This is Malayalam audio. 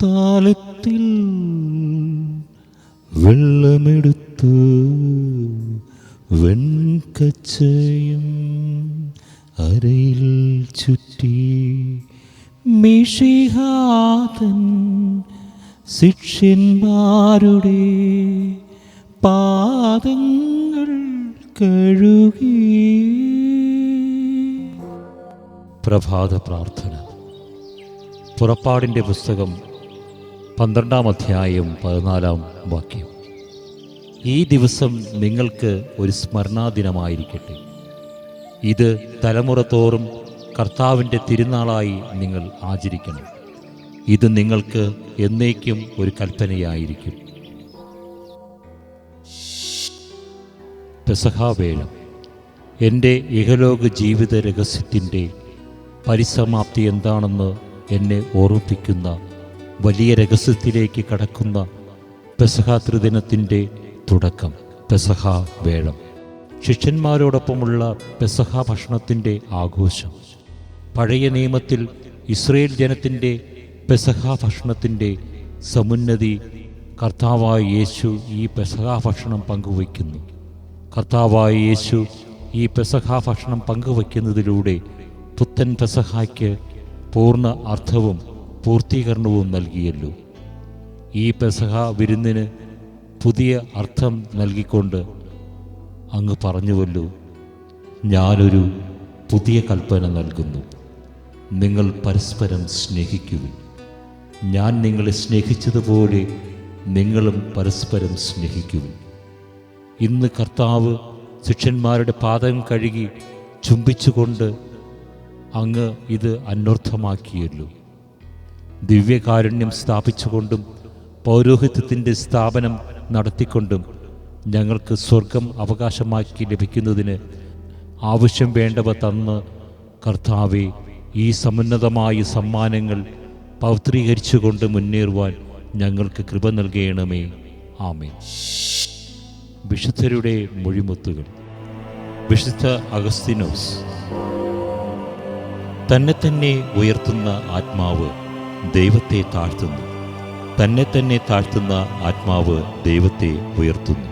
താലത്തിൽ വെള്ളമെടുത്ത് വെൺകച്ചയും അരയിൽ ചുറ്റി മിശിഹാതൻ ശിഷ്യന്മാരുടെ പാദങ്ങൾ കഴുകി. പ്രഭാത പ്രാർത്ഥന. പുറപ്പാടിൻ്റെ പുസ്തകം 12-ാം അധ്യായം 14-ാം വാക്യം. ഈ ദിവസം നിങ്ങൾക്ക് ഒരു സ്മരണാദിനമായിരിക്കട്ടെ. ഇത് തലമുറ തോറും കർത്താവിൻ്റെ തിരുനാളായി നിങ്ങൾ ആചരിക്കണം. ഇത് നിങ്ങൾക്ക് എന്നേക്കും ഒരു കൽപ്പനയായിരിക്കും. പെസഹാവേളം. എൻ്റെ ഇഹലോക ജീവിത രഹസ്യത്തിൻ്റെ പരിസമാപ്തി എന്താണെന്ന് എന്നെ ഓർമ്മിപ്പിക്കുന്ന വലിയ രഹസ്യത്തിലേക്ക് കടക്കുന്ന പെസഹാ ത്രിദിനത്തിൻ്റെ തുടക്കം, പെസഹാ വേളം. ശിഷ്യന്മാരോടൊപ്പമുള്ള പെസഹാ ഭക്ഷണത്തിൻ്റെ ആഘോഷം. പഴയ നിയമത്തിൽ ഇസ്രയേൽ ജനത്തിൻ്റെ പെസഹാ ഭക്ഷണത്തിൻ്റെ സമുന്നതി കർത്താവായ യേശു ഈ പെസഹാ ഭക്ഷണം പങ്കുവയ്ക്കുന്നു. കർത്താവായ യേശു ഈ പെസഹാ ഭക്ഷണം പങ്കുവയ്ക്കുന്നതിലൂടെ പുത്തൻ പെസഹായ്ക്ക് പൂർണ്ണ അർത്ഥവും പൂർത്തീകരണവും നൽകിയല്ലോ. ഈ പെസഹാ വിരുന്നിന് പുതിയ അർത്ഥം നൽകിക്കൊണ്ട് അങ്ങ് പറഞ്ഞുവല്ലോ, ഞാനൊരു പുതിയ കൽപ്പന നൽകുന്നു, നിങ്ങൾ പരസ്പരം സ്നേഹിക്കുവിൻ. ഞാൻ നിങ്ങളെ സ്നേഹിച്ചതുപോലെ നിങ്ങളും പരസ്പരം സ്നേഹിക്കുവിൻ. ഇന്ന് കർത്താവ് ശിഷ്യന്മാരുടെ പാദം കഴുകി ചുംബിച്ചുകൊണ്ട് അങ്ങ് ഇത് അന്വർത്ഥമാക്കിയല്ലോ. ദിവ്യകാരുണ്യം സ്ഥാപിച്ചുകൊണ്ടും പൗരോഹിത്യത്തിൻ്റെ സ്ഥാപനം നടത്തിക്കൊണ്ടും ഞങ്ങൾക്ക് സ്വർഗം അവകാശമാക്കി ലഭിക്കുന്നതിന് ആവശ്യം വേണ്ടവ തന്ന് കർത്താവെ, ഈ സമുന്നതമായ സമ്മാനങ്ങൾ പൗത്രീകരിച്ചുകൊണ്ട് മുന്നേറുവാൻ ഞങ്ങൾക്ക് കൃപ നൽകണമേ. ആമേൻ. വിശുദ്ധരുടെ മൊഴിമുത്തുകൾ. വിശുദ്ധ അഗസ്തീനോസ്. തന്നെ തന്നെ ഉയർത്തുന്ന ആത്മാവ് ദൈവത്തെ താഴ്ത്തുന്നു. തന്നെ തന്നെ താഴ്ത്തുന്ന ആത്മാവ് ദൈവത്തെ ഉയർത്തുന്നു.